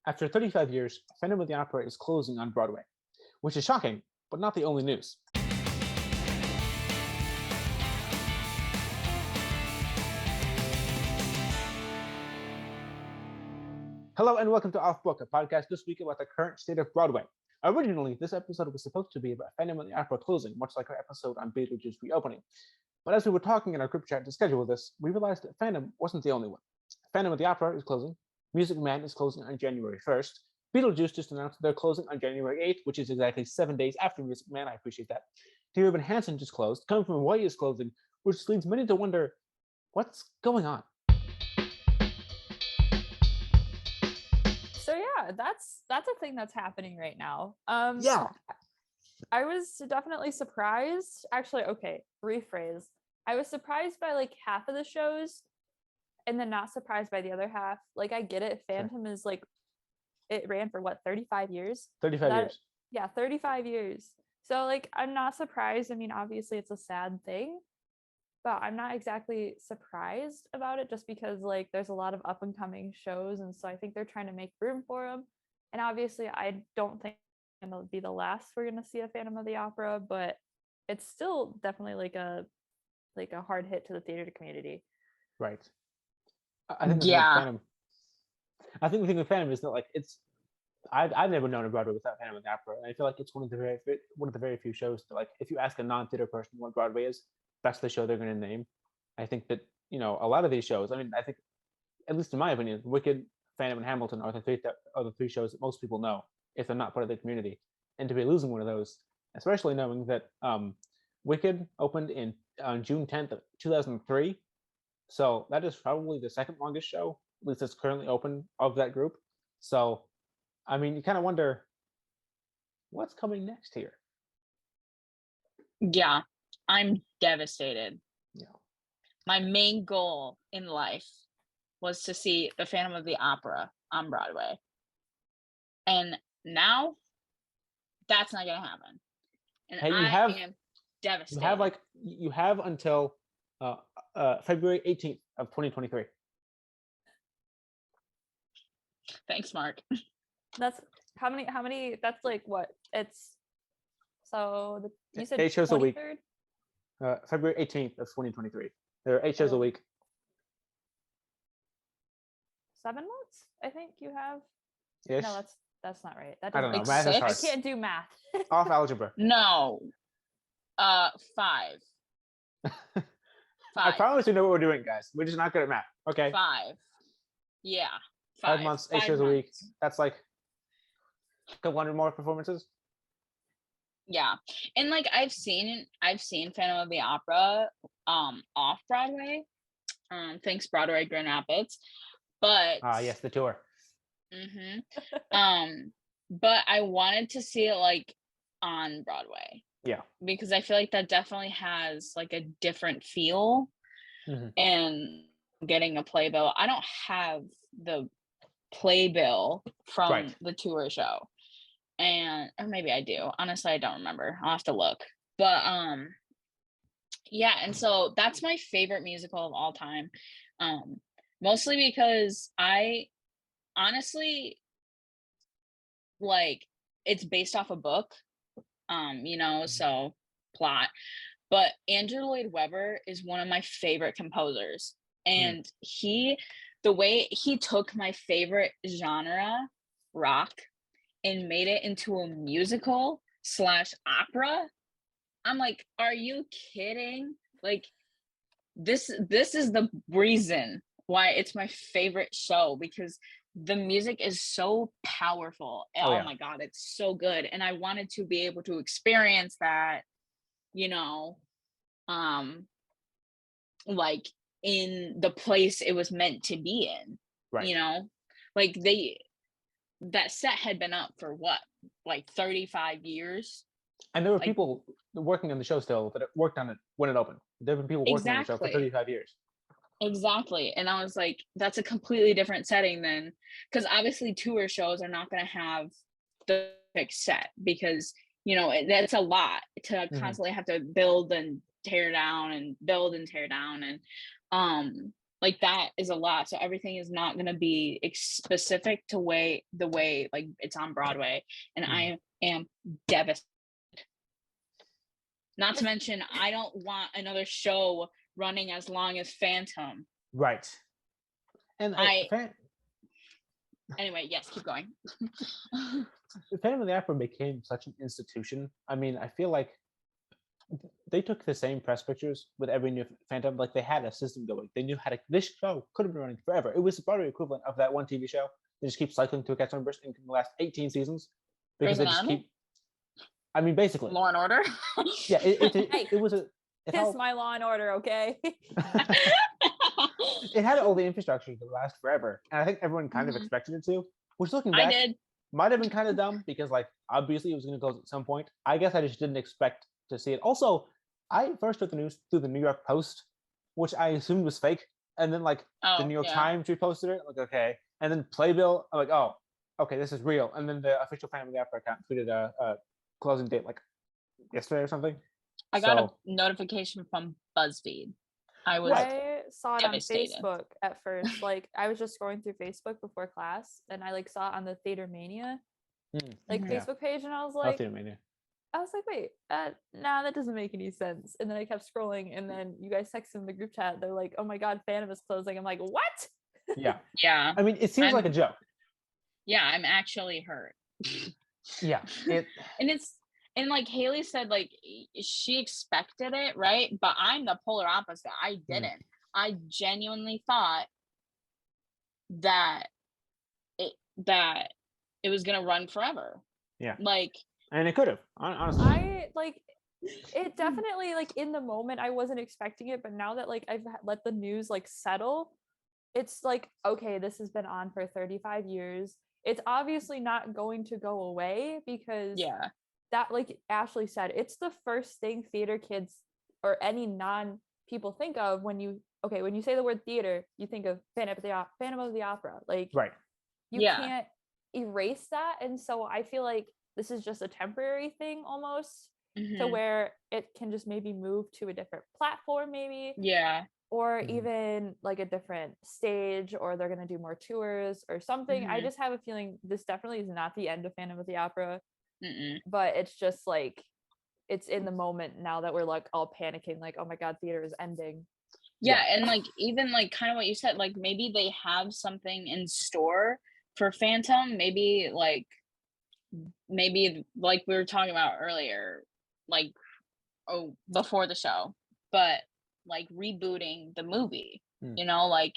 After 35 years, Phantom of the Opera is closing on Broadway, which is shocking, but not the only news. Hello and welcome to Off Book, a podcast this week about the current state of Broadway. Originally, this episode was supposed to be about Phantom of the Opera closing, much like our episode on Beetlejuice reopening. But as we were talking in our group chat to schedule this, we realized that Phantom wasn't the only one. Phantom of the Opera is closing, Music Man is closing on January 1st, Beetlejuice just announced they're closing on January 8th, which is exactly 7 days after Music Man. I appreciate that. Evan Hansen just closed, Coming from Hawaii is closing, which leads many to wonder, what's going on? So yeah, that's a thing that's happening right now. Yeah. I was definitely surprised. Actually, okay, rephrase. I was surprised by like half of the shows and then not surprised by the other half. Like, I get it. Phantom is like, it ran for what, 35 years? 35 years. Yeah, 35 years. So like, I'm not surprised. I mean, obviously it's a sad thing, but I'm not exactly surprised about it just because like there's a lot of up and coming shows. And so I think they're trying to make room for them. And obviously I don't think it'll be the last we're going to see a Phantom of the Opera, but it's still definitely like a hard hit to the theater community. Right. I think the thing with Phantom is that like I've never known a Broadway without Phantom of the Opera, and I feel like it's one of the very few shows that, like, if you ask a non-theater person what Broadway is, that's the show they're going to name. I think that, you know, a lot of these shows, I mean, I think, at least in my opinion, Wicked, Phantom, and Hamilton are the three shows that most people know if they're not part of the community. And to be losing one of those, especially knowing that Wicked opened on June 10th of 2003, so that is probably the second longest show, at least that's currently open, of that group. So, I mean, you kind of wonder what's coming next here. Yeah, I'm devastated. Yeah. My main goal in life was to see the Phantom of the Opera on Broadway. And now that's not going to happen. And hey, I am devastated. You have until February 18th of 2023. Thanks, Mark. That's how many that's like what it's so you said 8 shows 23rd? a week. February 18th of 2023. There are 8 shows a week. 7 months, I think you have. Ish. No, that's not right. That I don't doesn't know. make Math is sense. hard. I can't do math. Off algebra. No. 5. 5. I promise you know what we're doing, guys. We're just not good at math. Okay. 5. Yeah. 5 months, 8 shows a week. That's like a couple hundred more performances. Yeah. And like I've seen Phantom of the Opera off Broadway. Thanks Broadway Grand Rapids. But yes, the tour. But I wanted to see it like on Broadway. Yeah. Because I feel like that definitely has like a different feel. And getting a playbill. I don't have the playbill from the tour show. Or maybe I do. Honestly, I don't remember. I'll have to look. But yeah, and so that's my favorite musical of all time. Mostly because I honestly like it's based off a book. So plot. But Andrew Lloyd Webber is one of my favorite composers. And the way he took my favorite genre, rock, and made it into a musical / opera. I'm like, are you kidding? Like, this is the reason why it's my favorite show, because the music is so powerful. Oh my God, it's so good. And I wanted to be able to experience that, like in the place it was meant to be in, like that set had been up for what, like 35 years. And there were people working on the show still that worked on it when it opened. There have been people working on the show for 35 years. Exactly. And I was like, that's a completely different setting than, because obviously tour shows are not going to have the fixed set, because that's a lot to constantly have to build and tear down and build and tear down. And like that is a lot. So everything is not going to be specific to the way like it's on Broadway, and I am devastated. Not to mention, I don't want another show running as long as Phantom. Right. And anyway, yes, keep going. The Phantom of the Opera became such an institution. I mean, I feel like they took the same press pictures with every new Phantom. Like they had a system going. They knew how to. This show could have been running forever. It was the Broadway equivalent of that one TV show. They just keep cycling to a cast members and can last 18 seasons because they just keep. I mean, basically. Law and Order. Yeah, it was a. Kiss my Law and Order, okay? It had all the infrastructure to last forever, and I think everyone kind of expected it to. Which, looking back, might have been kind of dumb because, like, obviously it was going to close at some point. I guess I just didn't expect to see it. Also, I first heard the news through the New York Post, which I assumed was fake, and then like the New York Times reposted it. Like, okay, and then Playbill. I'm like, oh, okay, this is real. And then the official Phantom of the Opera account tweeted a closing date like yesterday or something. I got a notification from BuzzFeed. I saw it on Facebook at first. Like I was just scrolling through Facebook before class, and I like saw it on the Theater Mania Facebook page, and I was like, wait, nah, that doesn't make any sense. And then I kept scrolling, and then you guys texted in the group chat. They're like, oh my god, Phantom is closing. I'm like, what? Yeah. I mean, it seems like a joke. Yeah, I'm actually hurt. Yeah. And like Hailey said, like she expected it, right? But I'm the polar opposite. I didn't. I genuinely thought that it was gonna run forever. Yeah. Like, and it could have, honestly. I like it definitely, like in the moment I wasn't expecting it, but now that like I've let the news like settle, it's like, okay, this has been on for 35 years. It's obviously not going to go away because that, like Ashley said, it's the first thing theater kids or any non people think of when you say the word theater, you think of Phantom of the Opera. Like, you can't erase that. And so I feel like this is just a temporary thing almost to where it can just maybe move to a different platform, maybe. Yeah. Or even like a different stage, or they're going to do more tours or something. I just have a feeling this definitely is not the end of Phantom of the Opera. But it's just like it's in the moment now that we're like all panicking, like, oh my god, theater is ending. And like even like kind of what you said, like maybe they have something in store for Phantom, maybe like we were talking about earlier, like before the show, but like rebooting the movie, you know, like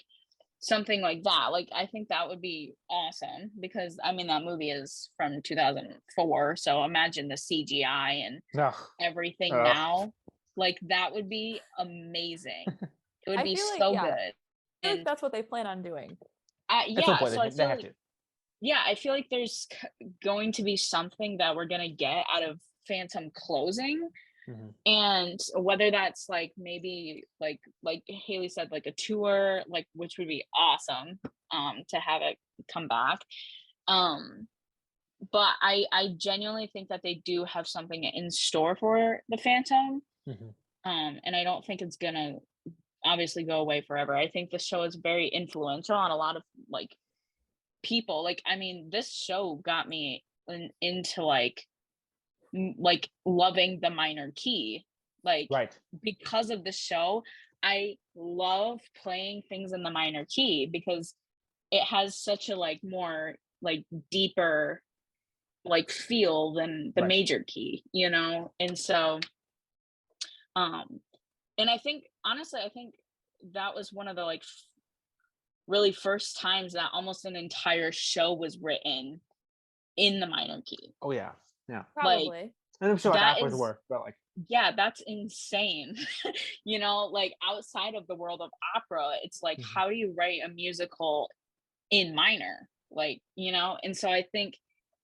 something like that. Like I think that would be awesome because I mean that movie is from 2004, so imagine the CGI and everything now. Like that would be amazing. It would be so good. I feel like that's what they plan on doing. I feel like there's going to be something that we're gonna get out of Phantom closing. And whether that's like maybe like Hailey said, like a tour, like which would be awesome to have it come back, but I genuinely think that they do have something in store for the Phantom, and I don't think it's gonna obviously go away forever. I think the show is very influential on a lot of like people. Like I mean this show got me into like loving the minor key, like because of the show. I love playing things in the minor key because it has such a like more like deeper like feel than the major key, you know. And so and I think honestly that was one of the like really first times that almost an entire show was written in the minor key. Probably. Like, and I'm sure like opera's work, but like that's insane. You know, like outside of the world of opera, it's like how do you write a musical in minor? Like, you know, and so I think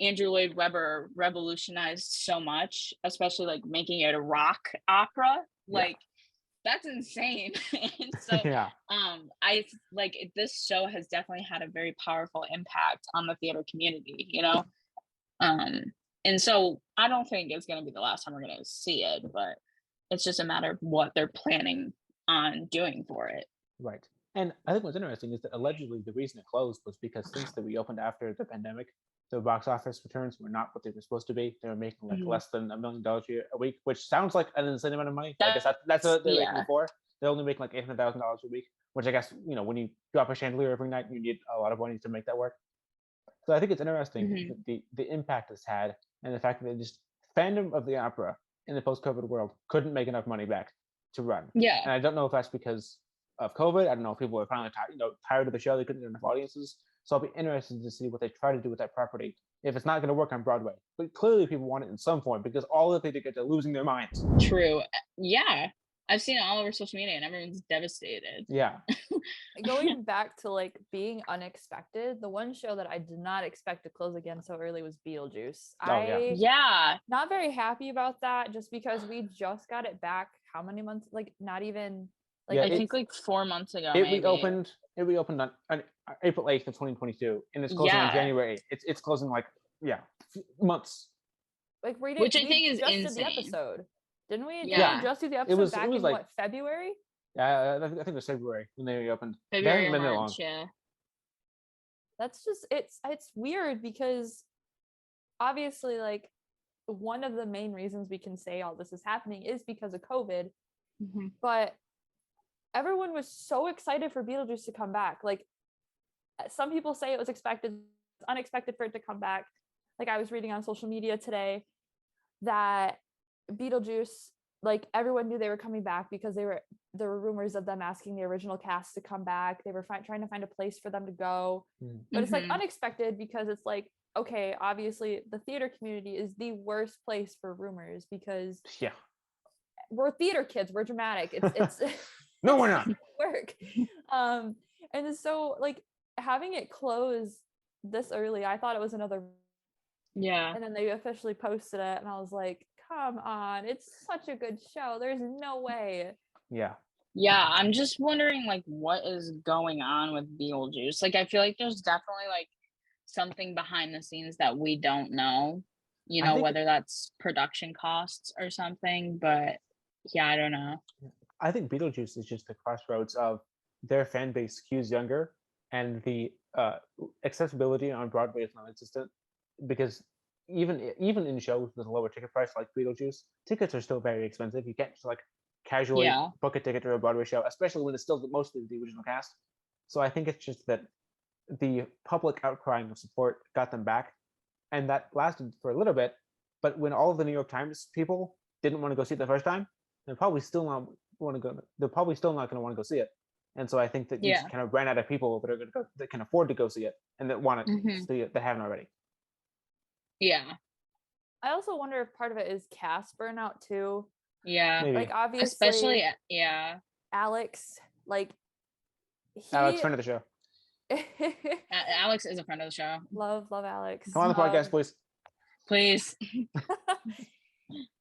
Andrew Lloyd Webber revolutionized so much, especially like making it a rock opera. Like that's insane. And so I like this show has definitely had a very powerful impact on the theater community, you know. And so I don't think it's going to be the last time we're going to see it, but it's just a matter of what they're planning on doing for it. Right. And I think what's interesting is that allegedly the reason it closed was because since they reopened after the pandemic, the box office returns were not what they were supposed to be. They were making like less than $1 million a week, which sounds like an insane amount of money. I guess that's what they're making before. They're only making like $800,000 a week, which I guess, when you drop a chandelier every night, you need a lot of money to make that work. So I think it's interesting the impact it's had, and the fact that just fandom of the opera in the post-COVID world couldn't make enough money back to run. Yeah. And I don't know if that's because of COVID. I don't know if people are finally tired of the show. They couldn't get enough audiences. So I'll be interested to see what they try to do with that property if it's not going to work on Broadway. But clearly people want it in some form because all that they did, they're losing their minds. True. Yeah. I've seen it all over social media and everyone's devastated. Yeah. Going back to like being unexpected, the one show that I did not expect to close again so early was Beetlejuice. Yeah. Not very happy about that just because we just got it back how many months? Like not even like I think like 4 months ago. It reopened on April 8th of 2022 and it's closing on January 8th. It's closing like months. Like which I think is just insane. did the episode. Didn't we? Yeah. Didn't we just do the episode back in like February? Yeah, I think it was February when they reopened. February or March, yeah. That's just it's weird because obviously like one of the main reasons we can say all this is happening is because of COVID. But everyone was so excited for Beetlejuice to come back. Like some people say it was unexpected for it to come back. Like I was reading on social media today that Beetlejuice, like everyone knew they were coming back because there were rumors of them asking the original cast to come back. They were trying to find a place for them to go. But it's like unexpected because it's like, okay, obviously the theater community is the worst place for rumors because we're theater kids, we're dramatic. It's no, we're not. Work. And so like having it close this early, I thought it was another. Yeah. And then they officially posted it, and I was like, come on, it's such a good show. There's no way. Yeah. Yeah, I'm just wondering like what is going on with Beetlejuice. Like I feel like there's definitely like something behind the scenes that we don't know. Whether that's production costs or something, but yeah, I don't know. I think Beetlejuice is just the crossroads of their fan base skews younger and the accessibility on Broadway is non-existent because even in shows with a lower ticket price like Beetlejuice, tickets are still very expensive. You can't just like casually book a ticket to a Broadway show, especially when it's still mostly the original cast. So I think it's just that the public outcrying of support got them back, and that lasted for a little bit. But when all of the New York Times people didn't want to go see it the first time, they're probably still not want to go. They're probably still not going to want to go see it. And so I think that you just kind of ran out of people that are going to go, that can afford to go see it and that want to see it that haven't already. Yeah. I also wonder if part of it is cast burnout too. Yeah. Maybe. Like obviously, especially Alex, like Alex, friend of the show. Alex is a friend of the show. Love Alex. Come on the podcast, please.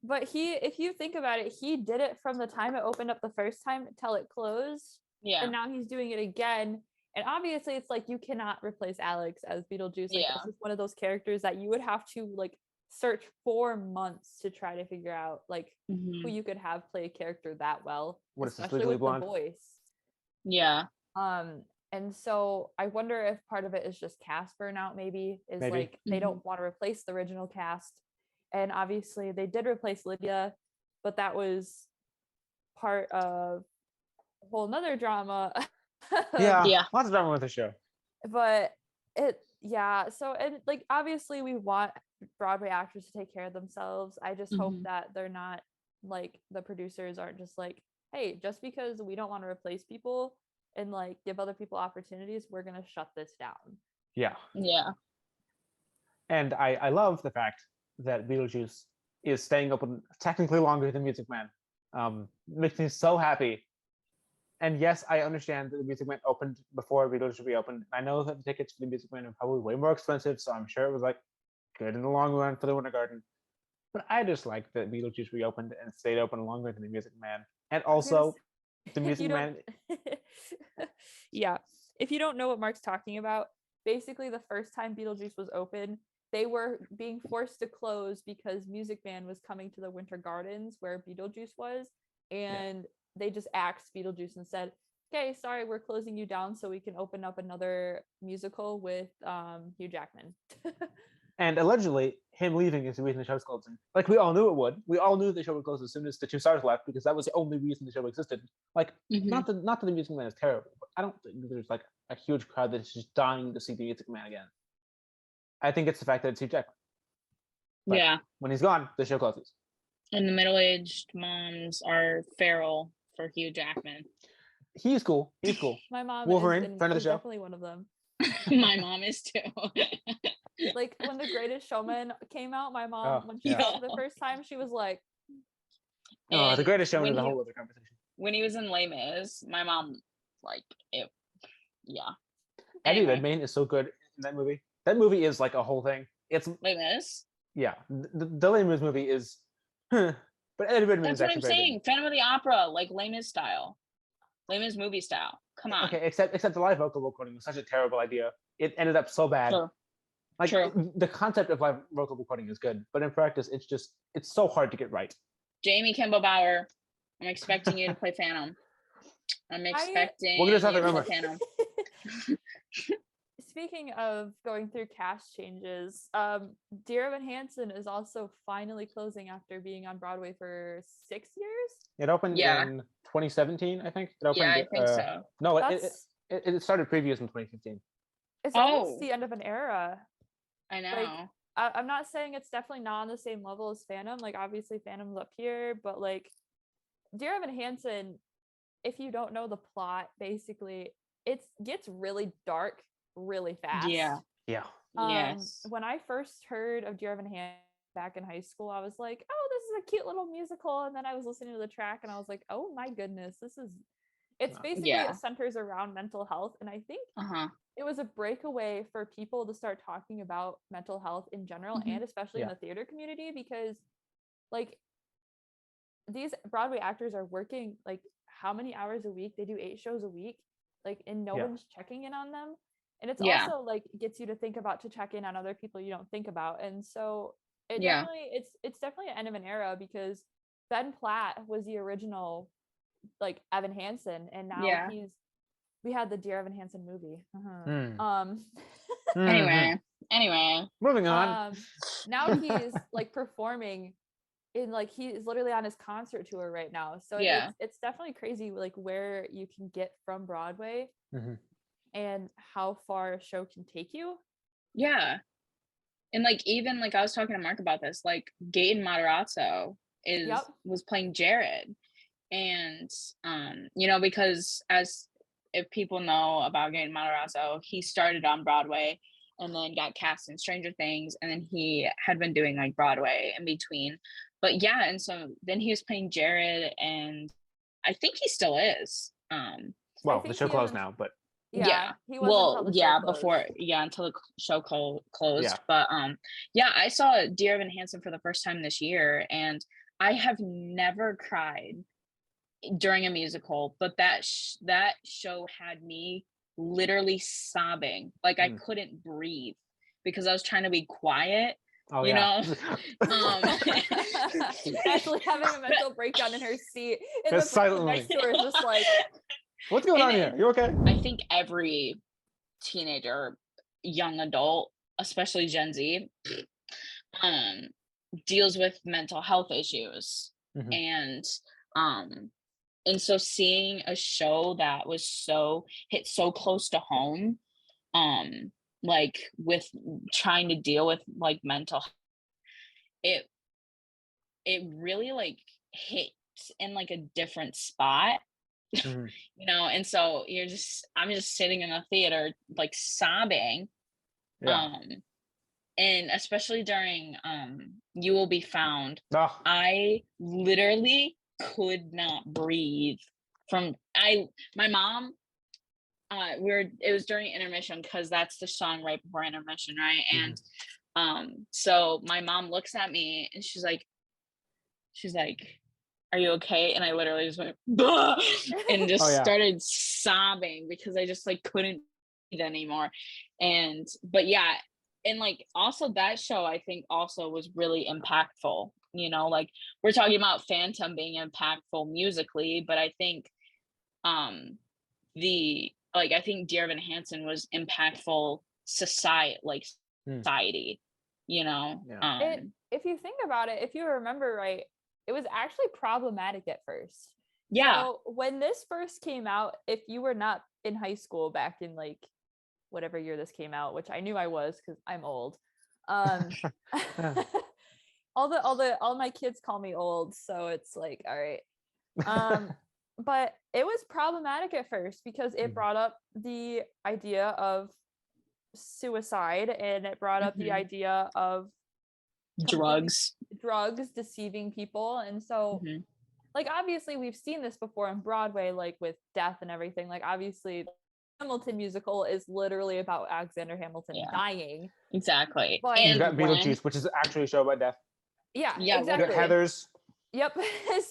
But if you think about it, he did it from the time it opened up the first time till it closed. Yeah. And now he's doing it again. And obviously it's like you cannot replace Alex as Beetlejuice. Like this is one of those characters that you would have to like search for months to try to figure out like who you could have play a character that well. Especially with the voice. Yeah. And so I wonder if part of it is just cast burnout, maybe like they don't want to replace the original cast. And obviously they did replace Lydia, but that was part of a whole nother drama. Yeah. Lots of drama with the show. But so and like obviously we want Broadway actors to take care of themselves. I just hope that they're not like the producers aren't just like, hey, just because we don't want to replace people and like give other people opportunities, we're gonna shut this down. Yeah. And I love the fact that Beetlejuice is staying open technically longer than Music Man. Makes me so happy. And yes, I understand that the Music Man opened before Beetlejuice reopened. I know that the tickets for the Music Man are probably way more expensive, so I'm sure it was like good in the long run for the Winter Garden. But I just like that Beetlejuice reopened and stayed open longer than the Music Man. And also, the Music Man. Yeah. If you don't know what Mark's talking about, basically the first time Beetlejuice was open, they were being forced to close because Music Man was coming to the Winter Gardens where Beetlejuice was. And they just axed Beetlejuice and said, okay, sorry, we're closing you down so we can open up another musical with Hugh Jackman. And allegedly, him leaving is the reason the show's closing. Like, we all knew it would. We all knew the show would close as soon as the two stars left, because that was the only reason the show existed. Like, not that the Music Man is terrible, but I don't think there's like a huge crowd that's just dying to see the Music Man again. I think it's the fact that it's Hugh Jackman. But yeah. when he's gone, the show closes. And the middle-aged moms are feral for Hugh Jackman. He's cool. He's cool. My mom Wolverine, friend of the show. Definitely one of them. My mom is too. Like when The Greatest Showman came out, my mom, when she saw it the first time, she was like, "Oh, The Greatest Showman is a whole other conversation." When he was in Les Mis, my mom, like, it, yeah. Eddie Redmayne is so good in that movie. That movie is like a whole thing. It's Les Mis. Yeah, the Les Mis movie is, but Eddie Redmayne is actually. That's what I'm saying. Phantom of the Opera, like Les Mis style, Les Mis movie style. Come on. Okay, except the live vocal recording was such a terrible idea. It ended up so bad. True. Like the concept of live vocal recording is good, but in practice, it's so hard to get right. Jamie Kimball Bower, I'm expecting you to play Phantom. I'm expecting we're gonna have to you to remember. play Phantom. Speaking of going through cast changes, Dear Evan Hansen is also finally closing after being on Broadway for 6 years. It opened in 2017, I think. It opened, yeah, I think so. No, it started previews in 2015. It's almost the end of an era. I know. Like, I'm not saying it's definitely not on the same level as Phantom. Like, obviously, Phantom's up here, but like, Dear Evan Hansen, if you don't know the plot, basically, it gets really dark really fast. Yeah. Yes. When I first heard of Dear Evan Hansen back in high school, I was like, oh, this is a cute little musical. And then I was listening to the track and I was like, oh my goodness, it's basically, it centers around mental health. And I think it was a breakaway for people to start talking about mental health in general, and especially in the theater community, because like these Broadway actors are working like how many hours a week? They do 8 shows a week, like, and no one's checking in on them. And it's also like gets you to think about, to check in on other people you don't think about. And so it definitely, it's definitely an end of an era, because Ben Platt was the original like Evan Hansen, and now we had the Dear Evan Hansen movie. Anyway, moving on. Now he's like performing in, like, he is literally on his concert tour right now. So it's definitely crazy, like where you can get from Broadway and how far a show can take you. Yeah. And like, even like I was talking to Mark about this, like Gaten Matarazzo was playing Jared. And you know, because as if people know about Gaten Matarazzo, he started on Broadway and then got cast in Stranger Things, and then he had been doing like Broadway in between. But yeah, and so then he was playing Jared, and I think he still is. Well, the show closed now, but he was until the show closed. But I saw Dear Evan Hansen for the first time this year, and I have never cried during a musical, but that show had me literally sobbing, like I couldn't breathe because I was trying to be quiet. You know, actually having a mental breakdown in her seat, and the person next to her is just like, what's going on here? You okay? I think every teenager, young adult, especially Gen Z, deals with mental health issues. And so seeing a show that was hit so close to home, like with trying to deal with like mental health, it really like hit in like a different spot. You know, and so I'm just sitting in the theater like sobbing. And especially during You Will Be Found, I literally could not breathe my mom, it was during intermission, because that's the song right before intermission, right? And so my mom looks at me and she's like, are you okay? And I literally just went bah! And just started sobbing because I just like couldn't breathe anymore. But yeah, and like also that show I think also was really impactful. You know, like we're talking about Phantom being impactful musically, but I think I think Dear Evan Hansen was impactful society, you know. Yeah. If you think about it, if you remember right, it was actually problematic at first. Yeah. So when this first came out, if you were not in high school back in like whatever year this came out, which I knew I was because I'm old. All my kids call me old, so it's like, all right. But it was problematic at first because it brought up the idea of suicide, and it brought up the idea of drugs deceiving people. And so like obviously we've seen this before on Broadway, like with death and everything. Like obviously the Hamilton musical is literally about Alexander Hamilton dying. Exactly. But you've got Beetlejuice, which is actually a show about death. Yeah, exactly. Heathers. Yep.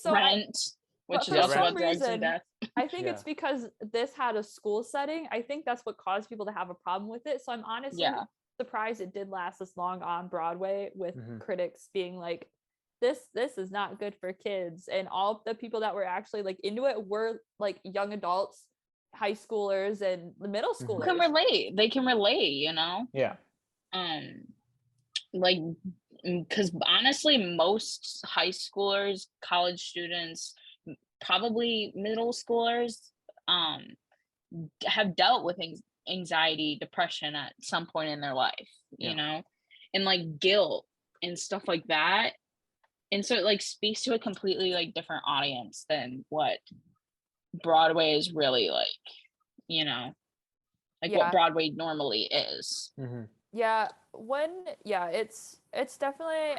So Rent, which is also about drugs and death. I think it's because this had a school setting. I think that's what caused people to have a problem with it. So I'm honestly surprised it did last this long on Broadway, with critics being like, this is not good for kids. And all the people that were actually like into it were like young adults, high schoolers, and the middle schoolers. They can relate, you know. Like, because honestly most high schoolers, college students, probably middle schoolers have dealt with anxiety, depression at some point in their life, you know, and like guilt and stuff like that. And so it like speaks to a completely like different audience than what Broadway is really like, you know, like what Broadway normally is. It's definitely,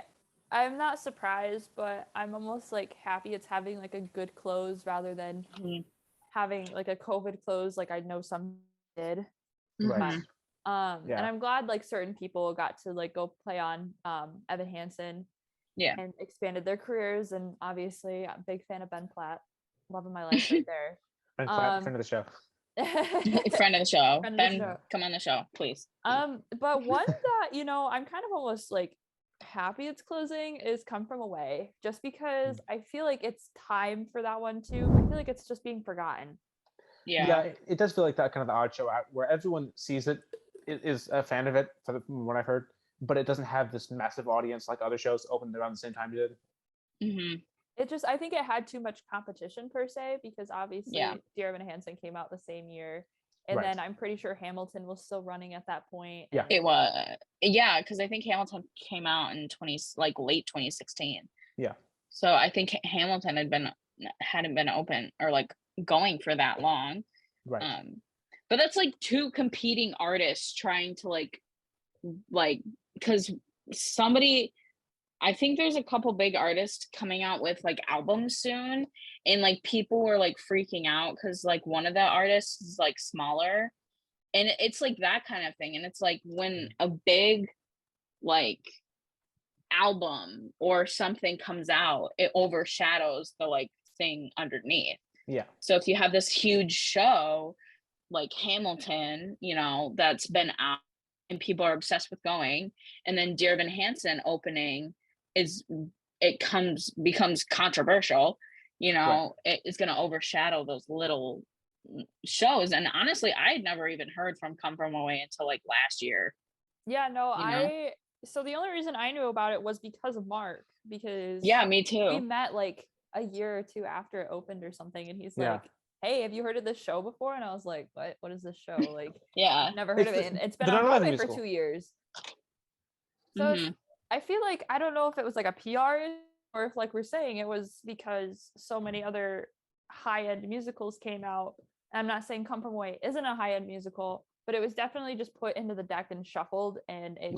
I'm not surprised, but I'm almost like happy it's having like a good close rather than having like a COVID close like I know some did. Right. And I'm glad like certain people got to like go play on Evan Hansen and expanded their careers. And obviously I'm a big fan of Ben Platt, love of my life right there. Ben Platt, friend of the show. Friend of the show. Ben, come on the show, please. But one that, you know, I'm kind of almost like happy it's closing is Come From Away, just because I feel like it's time for that one too. I feel like it's just being forgotten. Yeah, it does feel like that kind of the odd show out where everyone sees it, is a fan of it from what I've heard, but it doesn't have this massive audience like other shows opened around the same time did. It just, I think it had too much competition per se, because obviously Dear Evan Hansen came out the same year. And then I'm pretty sure Hamilton was still running at that point. Yeah, it was. Yeah, because I think Hamilton came out in late 2016. Yeah. So I think Hamilton hadn't been open or like going for that long. Right. But that's like two competing artists trying to like because I think there's a couple big artists coming out with like albums soon, and like people were like freaking out because like one of the artists is like smaller, and it's like that kind of thing. And it's like when a big like album or something comes out, it overshadows the like thing underneath. Yeah. So if you have this huge show like Hamilton, you know, that's been out and people are obsessed with going, and then Dear Evan Hansen opening becomes controversial, you know, it's going to overshadow those little shows. And honestly, I had never even heard from Come From Away until like last year. So the only reason I knew about it was because of Mark, because me too. We met like a year or two after it opened or something, and he's like, hey, have you heard of this show before? And I was like, what is this show? Like, I've never heard of it. And it's been on Broadway for 2 years. So I feel like, I don't know if it was like a PR or if like we're saying it was because so many other high-end musicals came out. And I'm not saying Come From Away isn't a high-end musical, but it was definitely just put into the deck and shuffled, and it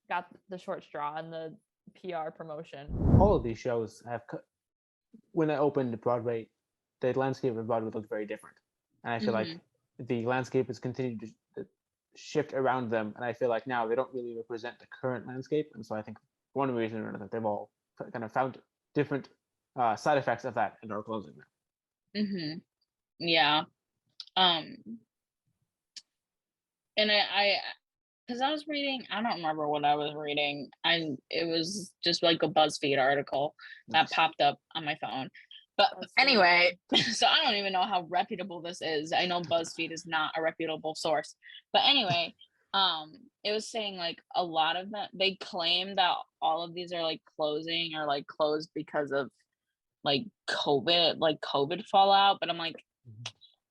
got the short straw in the PR promotion. All of these shows have, when they opened Broadway, the landscape of Broadway looked very different. And I feel like the landscape has continued to shift around them. And I feel like now they don't really represent the current landscape. And so I think one reason or another, they've all kind of found different side effects of that and are closing now. Yeah. And I because I was reading, I don't remember what I was reading. It was just like a BuzzFeed article that popped up on my phone. But anyway, so I don't even know how reputable this is. I know BuzzFeed is not a reputable source. But anyway, it was saying like a lot of them, they claim that all of these are like closing or like closed because of like COVID fallout. But I'm like,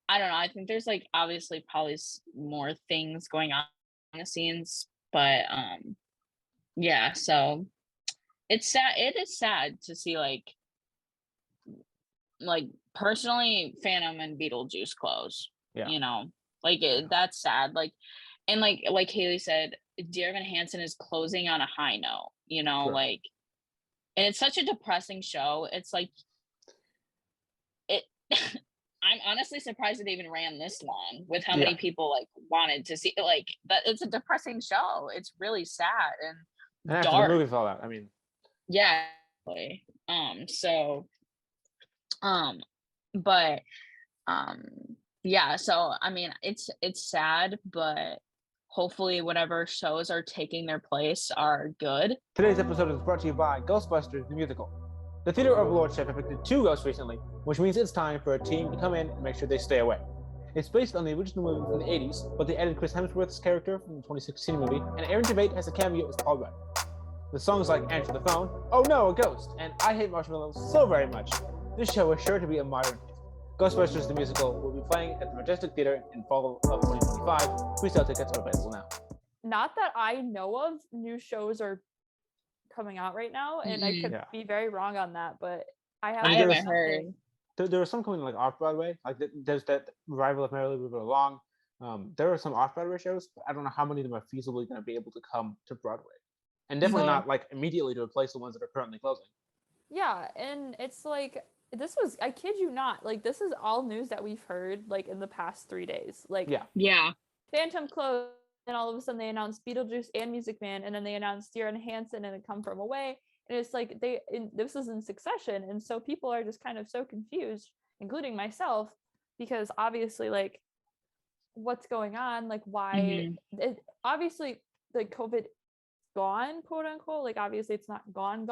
I don't know. I think there's like obviously probably more things going on behind the scenes, but yeah. So it's sad. It is sad to see like personally Phantom and Beetlejuice close. Yeah. You know, like that's sad. Like, and like Hailey said, Dear Evan Hansen is closing on a high note. You know, Sure. like, and it's such a depressing show. It's like it. I'm honestly surprised it even ran this long with how many people like wanted to see like that. It's a depressing show. It's really sad and after dark. the movie fallout, I mean, yeah. But yeah, so I mean it's sad, but hopefully whatever shows are taking their place are good. Today's episode is brought to you by Ghostbusters the Musical. The Theater of Lordship evicted 2 ghosts recently, which means it's time for a team to come in and make sure they stay away. It's based on the original movie from the 80s, but they added Chris Hemsworth's character from the 2016 movie, and Aaron Tveit has a cameo as Paul Rudd. With songs like Answer the Phone, Oh No, a Ghost, and I Hate Marshmallows so very much, this show is sure to be a modern hit. Ghostbusters the Musical will be playing at the Majestic Theater in fall of 2025. Pre-sale tickets are available now. Not that I know of, new shows are coming out right now, and I could be very wrong on that, but I haven't heard. There was some coming like off Broadway, like there's that revival of Merrily We Go Along. There are some off Broadway shows, but I don't know how many of them are feasibly going to be able to come to Broadway, and definitely not like immediately to replace the ones that are currently closing. Yeah, and it's like this was, I kid you not, like this is all news that we've heard like in the past 3 days. Like Phantom closed, and all of a sudden they announced Beetlejuice and Music Man, and then they announced Dear Evan Hansen and Come From Away, and it's like this is in succession, and so people are just kind of so confused, including myself, because obviously like what's going on, like why obviously like COVID gone, quote unquote, like obviously it's not gone,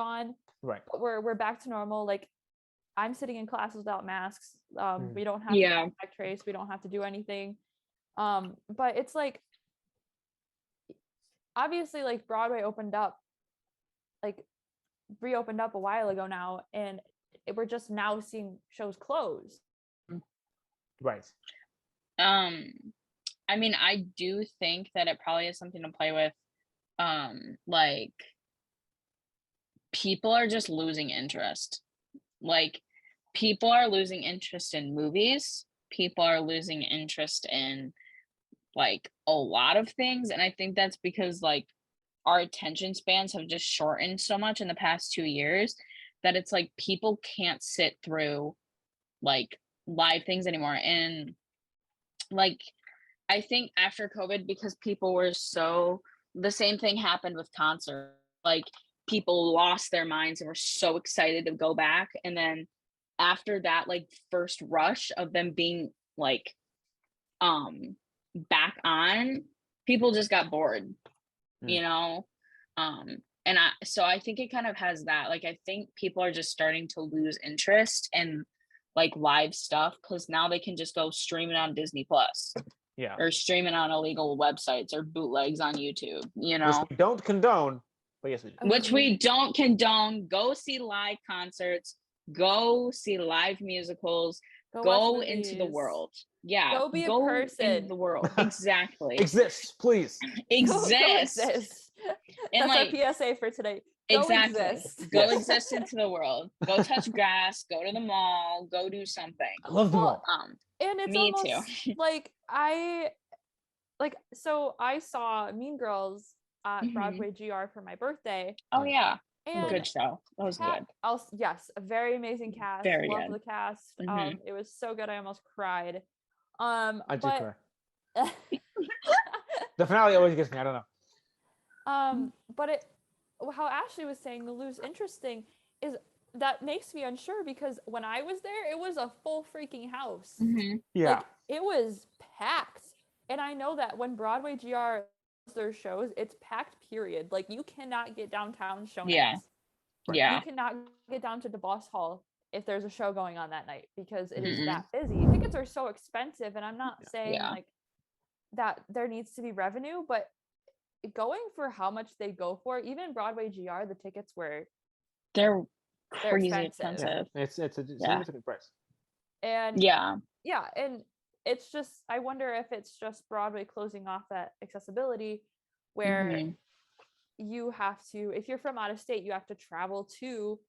right, but we're back to normal. Like I'm sitting in classes without masks. We don't have to contact trace, we don't have to do anything. But it's like obviously like Broadway reopened up a while ago now, and we're just now seeing shows close. Right. I mean, I do think that it probably has something to play with like people are just losing interest. Like people are losing interest in movies, people are losing interest in like a lot of things, and I think that's because like our attention spans have just shortened so much in the past 2 years that it's like people can't sit through like live things anymore. And like I think after COVID, because people were so, the same thing happened with concerts. Like people lost their minds and were so excited to go back, and then after that like first rush of them being like back on, people just got bored, you know. And I think it kind of has that, like I think people are just starting to lose interest in like live stuff, because now they can just go stream it on Disney Plus, or stream it on illegal websites or bootlegs on YouTube, you know, which we don't condone, but yes we do. Which we don't condone. Go see live concerts, go see live musicals, go into the world. Go be a person in the world. Exactly. Exist, please. Exist. Go exist. And that's like, our PSA for today. Exactly. Exist. Go exist into the world. Go touch grass. Go to the mall. Go do something. I love the mall. And it's me almost too. So I saw Mean Girls at Broadway GR for my birthday. Oh yeah. And good show. That was good. Yes, a very amazing cast. Very Love good. the cast. It was so good I almost cried. I did cry. The finale always gets me. I don't know. But how Ashley was saying, the lose interesting is that makes me unsure, because when I was there, it was a full freaking house. Yeah, like, it was packed, and I know that when Broadway GR does their shows, it's packed. Period. Like you cannot get downtown showings. Yeah. You cannot get down to DeBoss Hall if there's a show going on that night, because it is Mhm. that busy. Tickets are so expensive, and I'm not saying Yeah. like that there needs to be revenue, but going for how much they go for, even Broadway GR, the tickets were They're they're crazy expensive. expensive. It's a Yeah. significant price. And Yeah. yeah, and it's just, I wonder if it's just Broadway closing off that accessibility where Mhm. you have to, if you're from out of state, you have to travel to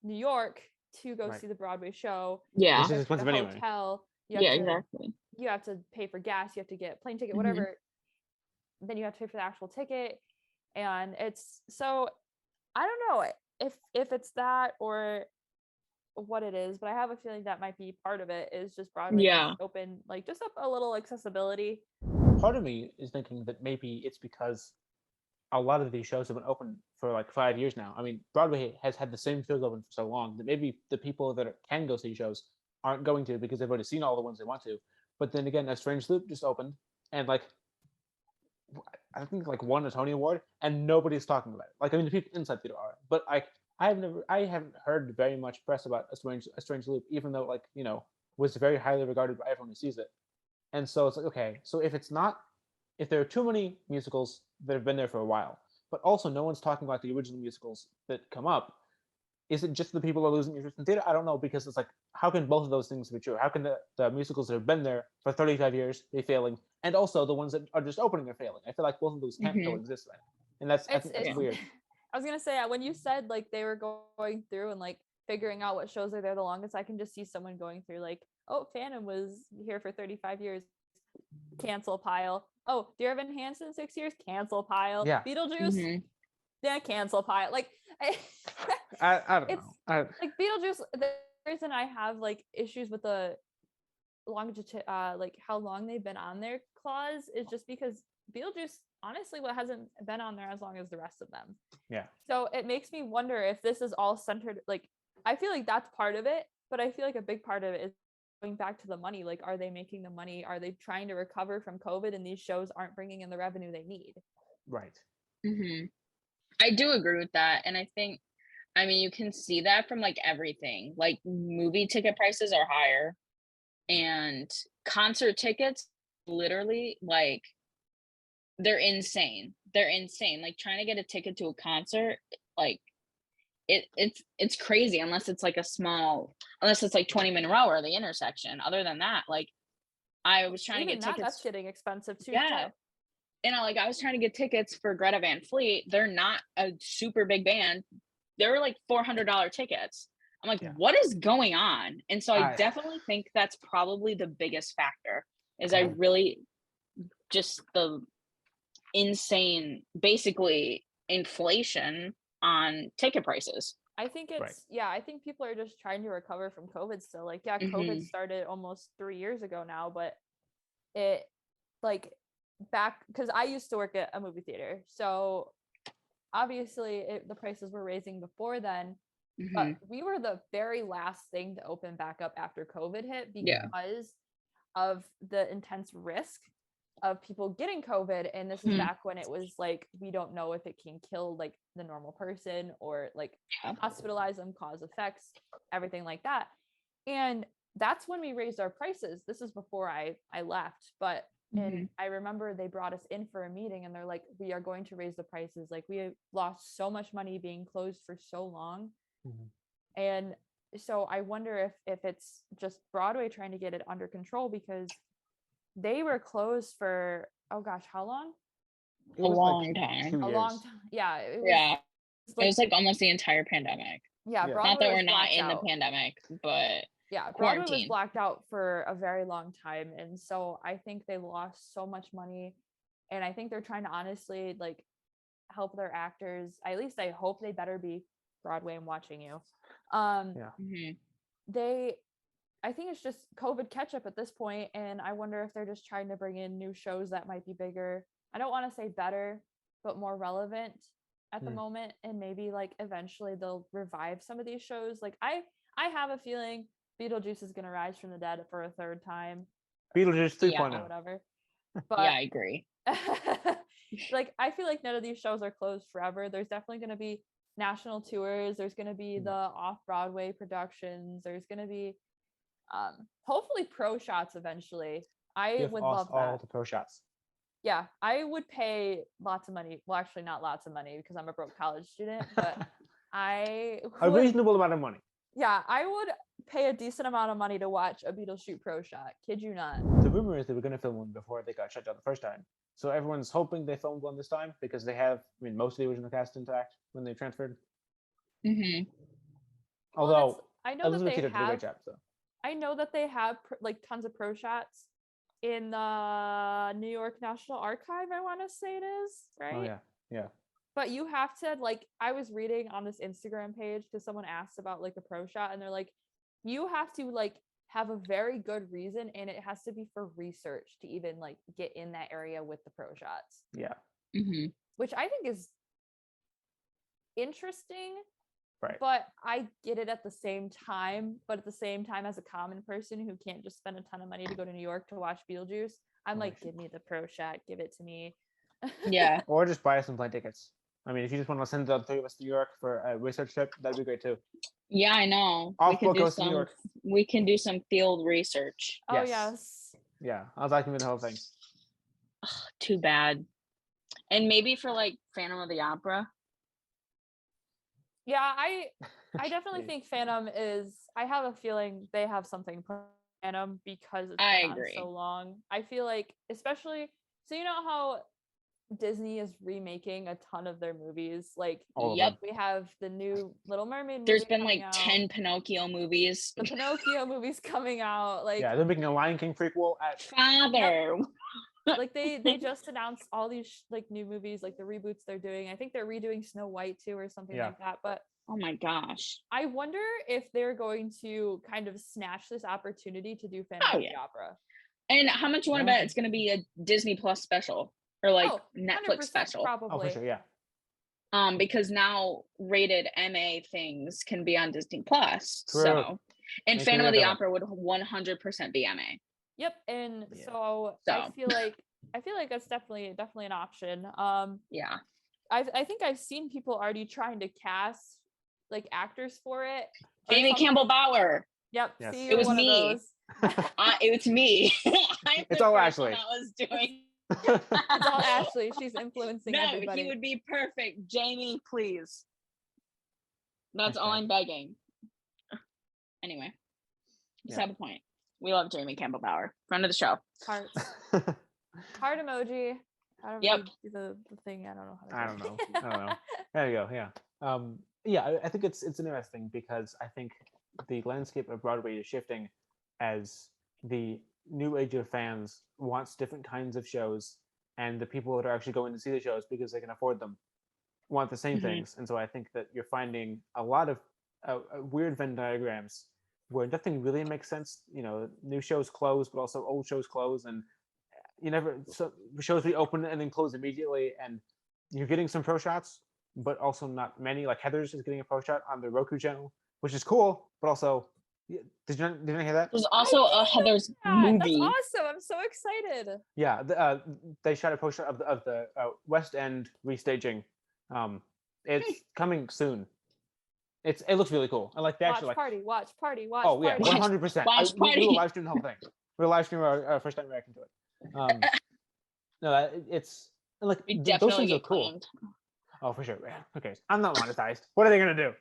New York to go Right. see the Broadway show. Yeah. Which is You have to expensive get a anyway. hotel. Yeah, exactly. You have to pay for gas. You have to get a plane ticket, Mhm. whatever. Then you have to pay for the actual ticket, and it's so, I don't know if it's that or what it is, but I have a feeling that might be part of it, is just Broadway Yeah. needs to open like just up a little accessibility. Part of me is thinking that maybe it's because a lot of these shows have been open for like 5 years now. I mean, Broadway has had the same shows open for so long that maybe the people that can go see shows aren't going to because they've already seen all the ones they want to. But then again, A Strange Loop just opened, and like I think like won a Tony Award, and nobody's talking about it. Like, I mean, the people inside theater are, but I haven't heard very much press about A Strange Loop, even though like was very highly regarded by everyone who sees it. And so it's like, okay, so if there are too many musicals that have been there for a while, but also no one's talking about the original musicals that come up, is it just the people are losing interest in theater? I don't know, because it's like, how can both of those things be true? How can the musicals that have been there for 35 years be failing, and also the ones that are just opening are failing? I feel like both of those can't Mhm. coexist, right? And I think that's It's weird. I was gonna say, when you said like they were going through and like figuring out what shows are there the longest, I can just see someone going through like, oh, Phantom was here for 35 years, cancel pile. Oh, Dear Evan Hansen, 6 years, cancel pile. Yeah. Beetlejuice, Mhm. yeah, cancel pile. Like, I don't it's know. like Beetlejuice. The reason I have like issues with the longitude, like how long they've been on their clause, is just because Beetlejuice, honestly, what hasn't been on there as long as the rest of them. Yeah. So it makes me wonder if this is all centered, like, I feel like that's part of it, but I feel like a big part of it is going back to the money. Like, are they making the money? Are they trying to recover from COVID and these shows aren't bringing in the revenue they need? Right. Mhm. I do agree with that, and I think, I mean, you can see that from like everything. Like movie ticket prices are higher, and concert tickets, literally, like they're insane. They're insane. Like trying to get a ticket to a concert, like it's crazy unless it's like unless it's like 20-minute row or the intersection. Other than that, like I was trying to Even get that, that's tickets. getting expensive too. Yeah. And I was trying to get tickets for Greta Van Fleet. They're not a super big band. They were like $400 tickets. I'm like, Yeah. what is going on? And so I I- definitely think that's probably the biggest factor, is I Mhm. really just the insane, basically inflation on ticket prices. I think Right. it's, yeah, I think people are just trying to recover from COVID still. Like, yeah, COVID Mhm. started almost 3 years ago now, but it, like, back, because I used to work at a movie theater, so obviously the prices were raising before then, but Mhm. we were the very last thing to open back up after COVID hit Yeah. because of the intense risk of people getting COVID. And this is Hmm. back when it was like, we don't know if it can kill like the normal person or like Yeah. hospitalize them, cause effects, everything like that. And that's when we raised our prices. This is before I left, but and Mhm. I remember they brought us in for a meeting and they're like, we are going to raise the prices. Like, we lost so much money being closed for so long. Mhm. And so I wonder if it's just Broadway trying to get it under control, because they were closed for, oh gosh, how long? It A was long like time. 2 A years. long time. Yeah, it was Yeah. like, It was like almost the entire pandemic. yeah, Yeah. Broadway Not that was we're not blacked in the out. pandemic, but Yeah, Broadway was quarantine. blacked out for a very long time. And so I think they lost so much money. And I think they're trying to honestly like help their actors. At least I hope they better be. Broadway, I'm watching you. Yeah. Mhm. I think it's just COVID catch up at this point, and I wonder if they're just trying to bring in new shows that might be bigger. I don't want to say better, but more relevant at the Hmm. moment, and maybe like eventually they'll revive some of these shows. Like, I have a feeling Beetlejuice is gonna rise from the dead for a third time Beetlejuice Yeah. 3.0. or whatever. Yeah, But I agree. like, I feel like none of these shows are closed forever. There's definitely gonna be national tours. There's going to be the off-Broadway productions. There's going to be hopefully pro shots eventually. I would love that. All the pro shots. Yeah, I would pay lots of money. Well, actually not lots of money because I'm a broke college student, but a reasonable amount of money. Yeah, I would pay a decent amount of money to watch a Beetlejuice pro shot. Kid you not. The rumor is they were going to film one before they got shut down the first time. So everyone's hoping they filmed one this time because they have, most of the original cast intact when they transferred. Mm-hmm. Although, I know Elizabeth that they Kidder did a great job, so. I know that they have tons of pro shots in the New York National Archive, I want to say it is, right? Oh, yeah. But you have to, I was reading on this Instagram page because someone asked about, a pro shot, and they're like, you have to, have a very good reason, and it has to be for research to even, get in that area with the pro shots. Yeah. Mm-hmm. Which I think is interesting. Right. But I get it at the same time. But at the same time, as a common person who can't just spend a ton of money to go to New York to watch Beetlejuice, I'm give me the pro shot, give it to me. Yeah. Or just buy us some plane tickets. If you just want to send the three of us to New York for a research trip, that'd be great too. Yeah, I know. We can do some field research. Oh yes. Yeah, I was liking the whole thing. Ugh, too bad. And maybe for Phantom of the Opera. Yeah, I definitely think Phantom is. I have a feeling they have something for Phantom because it's been on so long. I feel especially so how Disney is remaking a ton of their movies. Yep, we have the new Little Mermaid movie. There's been 10 Pinocchio movies. The Pinocchio movies coming out. Yeah, they're making a Lion King prequel at Father. They just announced all these new movies, the reboots they're doing. I think they're redoing Snow White too or something like that. But oh my gosh, I wonder if they're going to kind of snatch this opportunity to do Phantom of the Opera. And how much you want to bet it's going to be a Disney Plus special or Netflix special? Probably. Oh, for sure, yeah. Because now rated MA things can be on Disney Plus. True. So, and Phantom of the Opera would 100% be MA. Yep, and so I feel like that's definitely an option. Yeah, I think I've seen people already trying to cast actors for it. Jamie Campbell Bower. Yep, yes. see, it was me. It was me. It's all Ashley. I was doing. It's all Ashley. She's influencing everybody. He would be perfect. Jamie, please. That's all I'm begging. Anyway, beside the point. We love Jamie Campbell Bower, friend of the show. Hearts. Heart emoji. Yep. The thing. I don't know how to I don't know. There you go. Yeah. I think it's interesting because I think the landscape of Broadway is shifting as the new age of fans wants different kinds of shows, and the people that are actually going to see the shows because they can afford them want the same things. And so I think that you're finding a lot of weird Venn diagrams where nothing really makes sense. New shows close, but also old shows close, and shows reopen and then close immediately, and you're getting some pro shots, but also not many. Heather's is getting a pro shot on the Roku channel, which is cool, but also, did you hear that? There's also a Heather's movie. That's awesome! I'm so excited. Yeah, they shot a pro shot of the West End restaging. It's coming soon. It looks really cool. I like the actual watch party. Oh yeah, 100%. Watch party. We will live stream the whole thing. We'll live stream our first time reacting to it. No, it's those things are cool. Claimed. Oh, for sure. Yeah. Okay, I'm not monetized. What are they gonna do?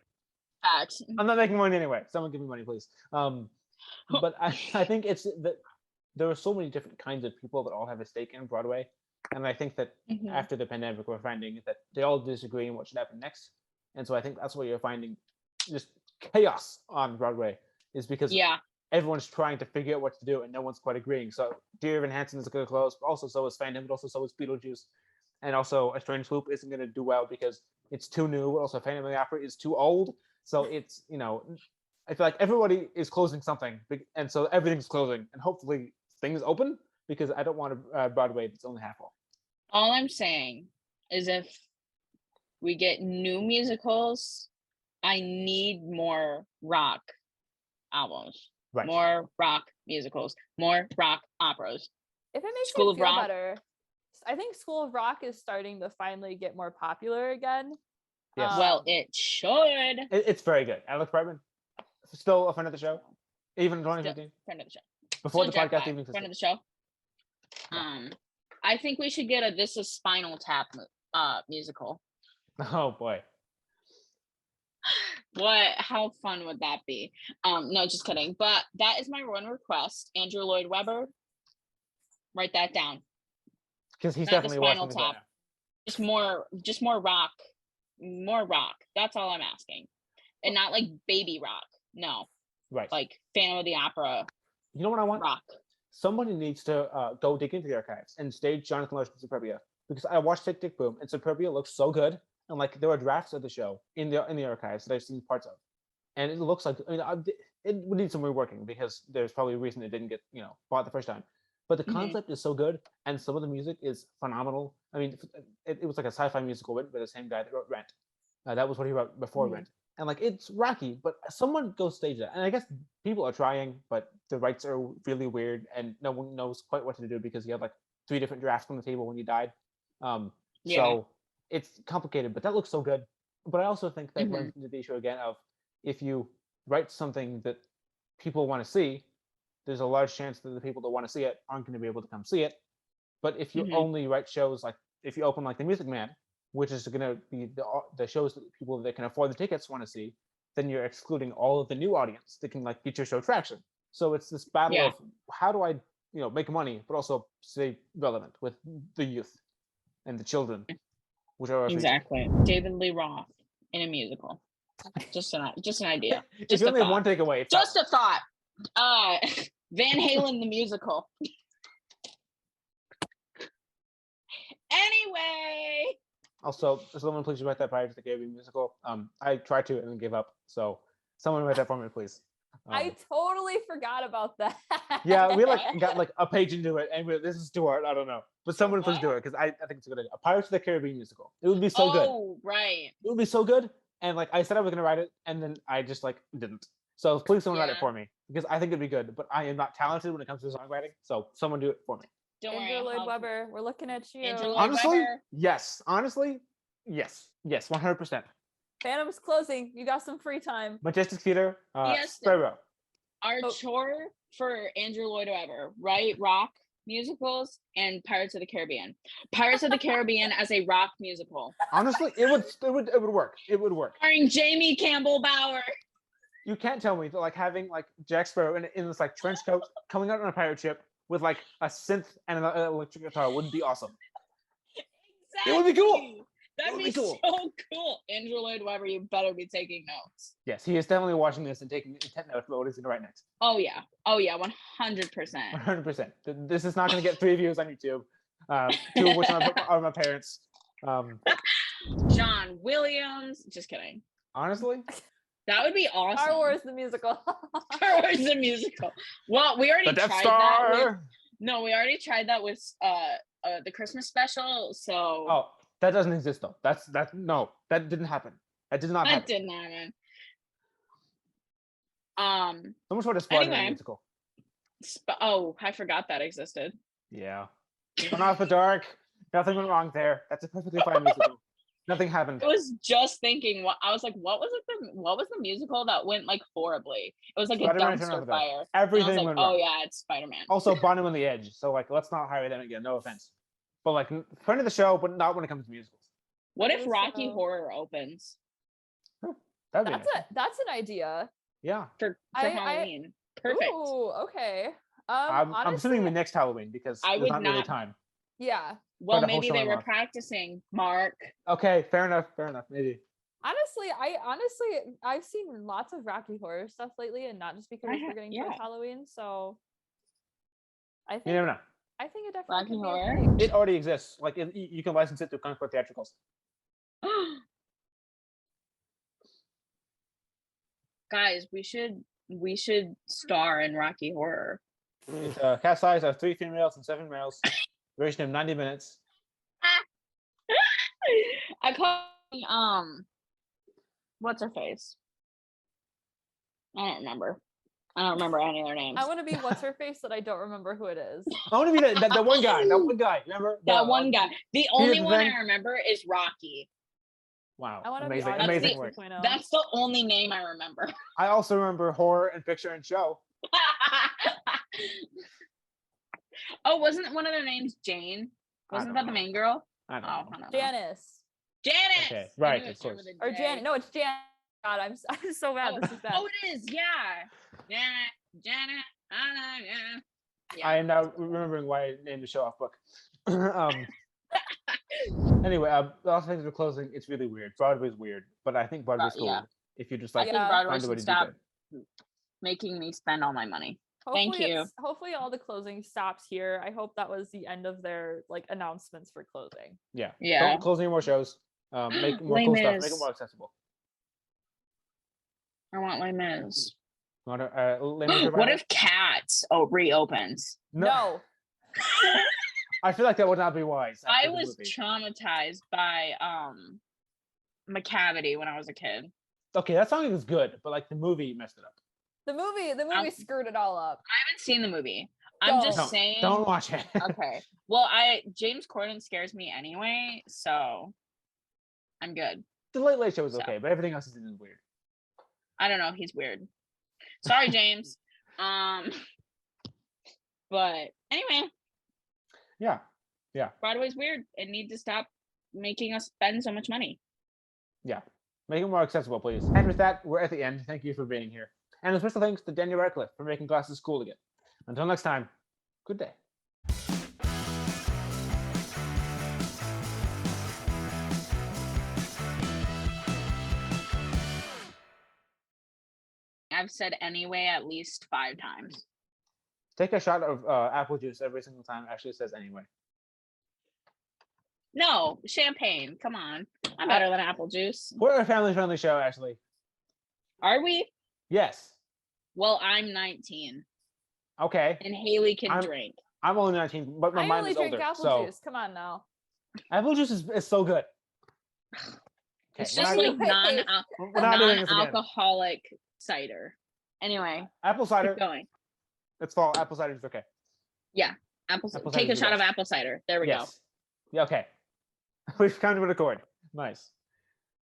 Facts. I'm not making money anyway. Someone give me money, please. But I think it's that there are so many different kinds of people that all have a stake in Broadway, and I think that after the pandemic, we're finding that they all disagree on what should happen next, and so I think that's what you're finding, just chaos on Broadway, is because everyone's trying to figure out what to do and no one's quite agreeing. So Dear Evan Hansen is going to close, but also so is Phantom, but also so is Beetlejuice, and also A Strange Loop isn't going to do well because it's too new. But also Phantom of the Opera is too old. So it's I feel like everybody is closing something, and so everything's closing, and hopefully things open, because I don't want a Broadway that's only half full. All I'm saying is if we get new musicals, I need more rock albums, more rock musicals, more rock operas. If it makes you feel better, I think School of Rock is starting to finally get more popular again. Yes. Well, it should. It's very good. Alex Brightman, still a friend of the show, even in 2015. Friend of the show. Before Still the podcast Jack even Black, existed. friend of the show. Yeah. I think we should get a This Is Spinal Tap musical. Oh boy. How fun would that be? No, just kidding. But that is my one request. Andrew Lloyd Webber, write that down. Because he's Not definitely the Spinal watching this right Tap. Just more rock. More rock. That's all I'm asking. And not like baby rock. No. now. Right. Like Phantom of the Opera You know what I want? rock. Somebody needs to go dig into the archives and stage Jonathan Larson Superbia, because I watched Tick Tick Boom and Superbia looks so good, and like there are drafts of the show in the archives that I've seen parts of, and it looks like it would need some reworking because there's probably a reason it didn't get bought the first time, but the concept is so good and some of the music is phenomenal. I mean, it was like a sci-fi musical written by the same guy that wrote Rent. That was what he wrote before Rent. And like it's rocky, but someone go stage that. And I guess people are trying, but the rights are really weird, and no one knows quite what to do because he had like 3 different drafts on the table when he died. So it's complicated, but that looks so good. But I also think that runs into the issue again of if you write something that people want to see, there's a large chance that the people that want to see it aren't going to be able to come see it. But if you only write shows like if you open like The Music Man, which is going to be the shows that people that can afford the tickets want to see, then you're excluding all of the new audience that can like get your show traction. So it's this battle of how do I, make money, but also stay relevant with the youth and the children, which are exactly David Lee Roth in a musical. Just an idea. Just if you only have one takeaway. Just a thought. Van Halen the musical. Anyway. Also, someone please write that Pirates of the Caribbean musical. I tried to and then gave up. So someone write that for me, please. I totally forgot about that. Yeah, we got like a page into it, and this is too hard. I don't know, but someone please do it because I think it's a good idea. A Pirates of the Caribbean musical. It would be so good. Oh, right. It would be so good. And like I said, I was gonna write it, and then I just like didn't. So please someone write it for me because I think it'd be good. But I am not talented when it comes to songwriting. So someone do it for me. Andrew Lloyd Webber, we're looking at you. Honestly, yes. Honestly, yes. 100%. Phantom's closing. You got some free time. Majestic Theater, Spray Row. Our chore for Andrew Lloyd Webber, right? Rock musicals and Pirates of the Caribbean. Pirates of the Caribbean as a rock musical. Honestly, it would work. It would work. Starring Jamie Campbell Bower. You can't tell me that like having like Jack Sparrow in this like trench coat coming out on a pirate ship with like a synth and an electric guitar wouldn't be awesome. Exactly. It would be cool. That'd be cool. So cool. Andrew Lloyd Webber, you better be taking notes. Yes, he is definitely watching this and taking intent notes about what he's going to write next. Oh yeah, 100%. 100%. This is not going to get 3 views on YouTube. 2 of which are my parents. John Williams. Just kidding. Honestly, that would be awesome. Star Wars the musical. Star Wars the musical. Well, we already tried that. We already tried that with the Christmas special. So. Oh, that doesn't exist though. That didn't happen. That did not happen. That didn't happen. Someone tried to Spider-Man musical. I forgot that existed. Yeah. Turn off the dark. Nothing went wrong there. That's a perfectly fine musical. Nothing happened. I was just thinking. I was like, what was the musical that went like horribly? It was like Spider-Man, a dumpster fire. Everything went went wrong. Oh wrong. yeah, it's Spider-Man. Also, Bonham on the Edge. So like, let's not hire them again. No offense, but like, friend of the show, but not when it comes to musicals. What if Rocky Horror opens? That's an idea. Yeah. For Halloween. Perfect. Ooh, okay. I'm honestly, assuming the next Halloween because there's not really time. Yeah. Well, maybe they were practicing, Mark. Okay, fair enough. Maybe. Honestly, I've seen lots of Rocky Horror stuff lately, and not just because we're getting towards Halloween. So I think you never know. I think it definitely Rocky Horror. It already exists. Like you can license it through Concord Theatricals. Guys, we should star in Rocky Horror. It's a cast size of 3 females and 7 males. Duration of 90 minutes. I call what's her face? I don't remember any of their names. I want to be what's her face that I don't remember who it is. I want to be the one guy. That one guy. Remember? That one guy. The only one I remember is Rocky. Wow. I want to be Amazing, Audience amazing work. 2.0. That's the only name I remember. I also remember Horror and Picture and Show. Oh, wasn't one of their names Jane? Wasn't that the main girl? I don't Oh, know. I don't know. Janice. Janice. Okay, I right, knew it of started course. with a Or J. Janet. No, it's Janet. God, I'm so bad. Oh, This is bad. oh, it is. Yeah. Janet. Yeah. I am now remembering why I named the show off book. Anyway, the last things are closing. It's really weird. Broadway's weird, but I think Broadway's cool. Yeah. If you just I like think Broadway find a way should to stop do good. making me spend all my money. Hopefully Thank you. Hopefully all the closing stops here. I hope that was the end of their like announcements for closing. Yeah. Yeah. Don't close any more shows. Make more Les cool stuff. Make Mis. it more accessible. I want Les Mis. Les Mis What if Cats reopens? No. I feel like that would not be wise. I after the was movie. traumatized by Macavity when I was a kid. Okay, that song is good, but like the movie messed it up. The movie screwed it all up. I haven't seen the movie. I'm just Don't, saying. Don't watch it. Okay. Well, James Corden scares me anyway, so I'm good. The Late Late Show is So. okay, but everything else is weird. I don't know. He's weird. Sorry, James. But anyway. Yeah. Broadway's weird and need to stop making us spend so much money. Yeah. Make it more accessible, please. And with that, we're at the end. Thank you for being here. And a special thanks to Daniel Radcliffe for making glasses cool again. Until next time, good day. I've said anyway at least 5 times. Take a shot of apple juice every single time Ashley says anyway. No, champagne. Come on. I'm better than apple juice. We're a family-friendly show, Ashley. Are we? Yes. Well, I'm 19. Okay. And Hailey can drink. I'm only 19, but my I mind only is drink older. apple So juice. Come on now. apple juice is so good. It's we're just not like doing- we're not doing this again. non-alcoholic cider. Anyway, Apple cider. keep going. It's fall. Apple cider is okay. Yeah, Apple take cider's a the shot of best. apple cider. There we go. Yes. Yeah. Okay. We've come to an accord. Nice.